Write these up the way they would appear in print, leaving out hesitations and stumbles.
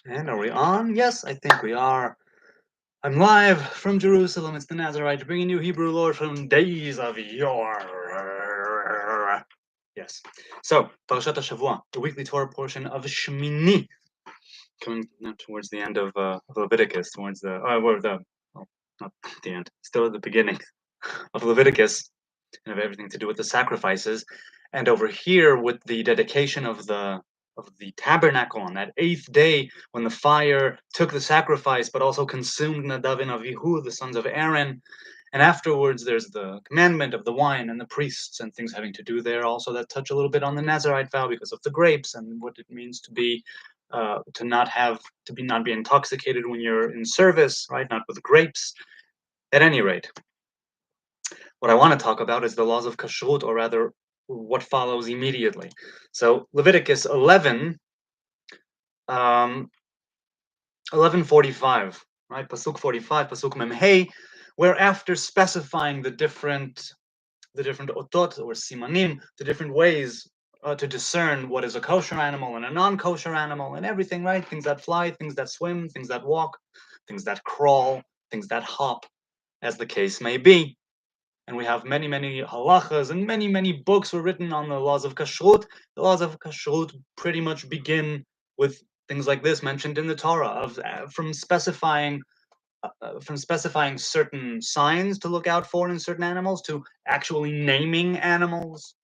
And are we on? Yes, I think we are. I'm live from Jerusalem. It's the Nazarite, bringing you Hebrew lore from days of yore. Yes. So, Parashat HaShavua, the weekly Torah portion of Shmini, coming now towards the end of Leviticus, towards well, not the end, still at the beginning of Leviticus, and have everything to do with the sacrifices. And over here with the dedication of the tabernacle on that eighth day, when the fire took the sacrifice but also consumed Nadav and Avihu, the sons of Aaron. And afterwards there's the commandment of the wine and the priests and things having to do there also that touch a little bit on the Nazarite vow because of the grapes and what it means to be not be intoxicated when you're in service, right? Not with grapes. At any rate, what I want to talk about is the laws of kashrut, or rather, what follows immediately. So Leviticus 11, 11:45, right? Pasuk 45, Pasuk Memhei, where after specifying the different otot or simanim, the different ways to discern what is a kosher animal and a non-kosher animal and everything, right? Things that fly, things that swim, things that walk, things that crawl, things that hop, as the case may be. And we have many, many halachas and many, many books were written on the laws of kashrut. The laws of kashrut pretty much begin with things like this mentioned in the Torah, of from specifying certain signs to look out for in certain animals to actually naming animals.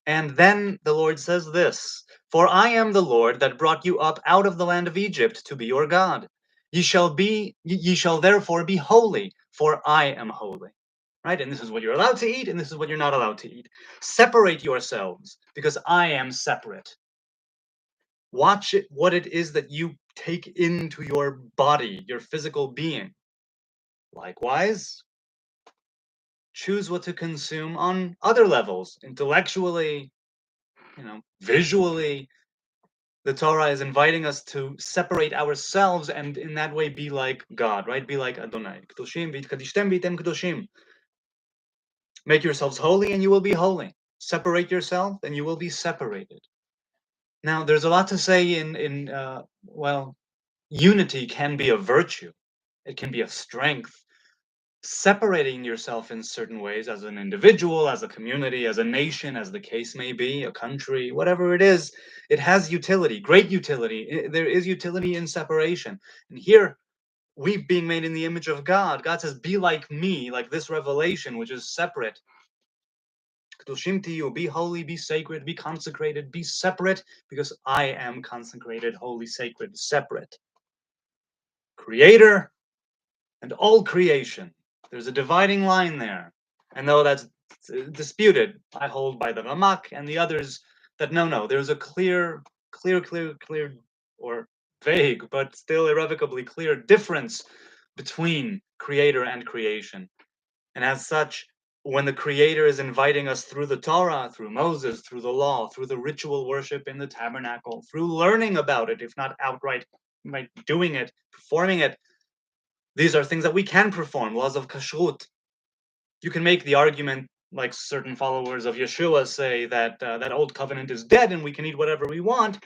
And then the Lord says this: "For I am the Lord that brought you up out of the land of Egypt to be your God. Ye shall therefore be holy, for I am holy." Right? And this is what you're allowed to eat, and this is what you're not allowed to eat. Separate yourselves, because I am separate. Watch what it is that you take into your body, your physical being. Likewise, choose what to consume on other levels, intellectually, visually. The Torah is inviting us to separate ourselves and in that way be like God, right? Be like Adonai. Kedoshim v'yitkadishtem v'yitem kedoshim. Make yourselves holy and you will be holy. Separate yourself and you will be separated. Now, there's a lot to say well, unity can be a virtue. It can be a strength. Separating yourself in certain ways as an individual, as a community, as a nation, as the case may be, a country, whatever it is, it has utility, great utility. There is utility in separation. And here, we being made in the image of God, God says, be like me, like this revelation, which is separate. Kedoshim to you, be holy, be sacred, be consecrated, be separate, because I am consecrated, holy, sacred, separate. Creator and all creation. There's a dividing line there. And though that's disputed, I hold by the Ramak and the others that no, there's a clear, or vague, but still irrevocably clear difference between creator and creation. And as such, when the Creator is inviting us through the Torah, through Moses, through the law, through the ritual worship in the tabernacle, through learning about it, if not outright doing it, performing it, these are things that we can perform, laws of kashrut. You can make the argument, like certain followers of Yeshua say, that that old covenant is dead and we can eat whatever we want.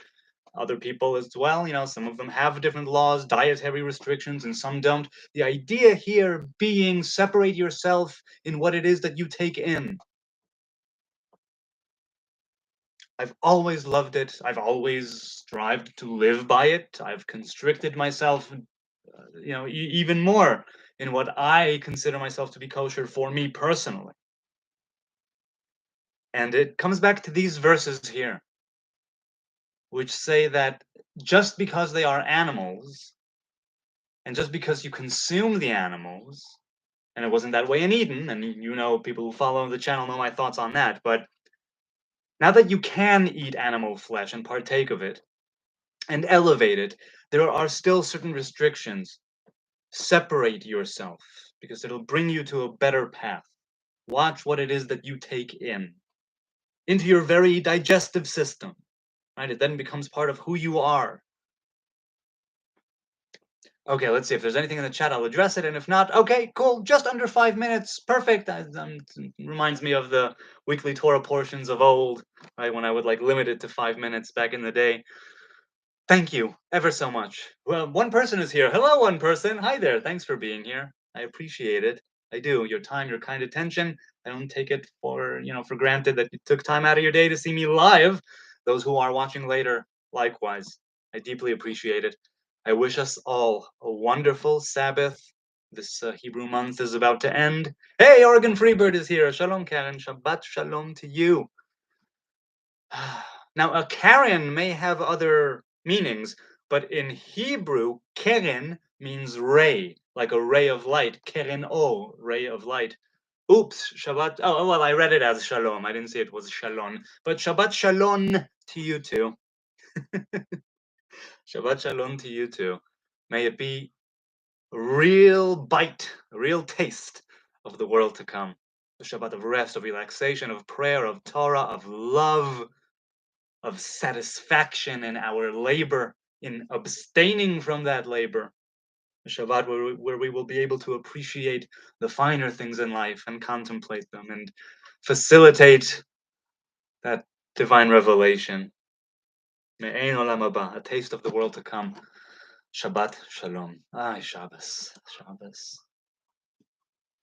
Other people as well, some of them have different laws, dietary restrictions, and some don't. The idea here being separate yourself in what it is that you take in. I've always loved it. I've always strived to live by it. I've constricted myself, even more in what I consider myself to be kosher for me personally. And it comes back to these verses here, which say that just because they are animals, and just because you consume the animals, and it wasn't that way in Eden, and people who follow the channel know my thoughts on that, but now that you can eat animal flesh and partake of it, and elevate it, there are still certain restrictions. Separate yourself, because it'll bring you to a better path. Watch what it is that you take into your very digestive system, right? It then becomes part of who you are. Okay, let's see if there's anything in the chat. I'll address it, and if not, okay, cool. Just under 5 minutes, perfect. Reminds me of the weekly Torah portions of old, right? When I would limit it to 5 minutes back in the day. Thank you ever so much. Well, one person is here. Hello, one person. Hi there. Thanks for being here. I appreciate it. I do. Your time, your kind attention. I don't take it for, for granted that you took time out of your day to see me live. Those who are watching later, likewise. I deeply appreciate it. I wish us all a wonderful Sabbath. This Hebrew month is about to end. Hey, Oregon Freebird is here. Shalom, Karen. Shabbat shalom to you. Now, a Karen may have other meanings, but in Hebrew, Keren means ray, like a ray of light. Keren O, ray of light. Oops, Shabbat. Oh, well, I read it as Shalom. I didn't say it was Shalom. But Shabbat Shalom to you too. Shabbat Shalom to you too. May it be a real bite, a real taste of the world to come. A Shabbat of rest, of relaxation, of prayer, of Torah, of love, of satisfaction in our labor, in abstaining from that labor. A Shabbat where we will be able to appreciate the finer things in life and contemplate them and facilitate that divine revelation. Me'ein olam haba, a taste of the world to come. Shabbat shalom. Ay, Shabbos, Shabbos.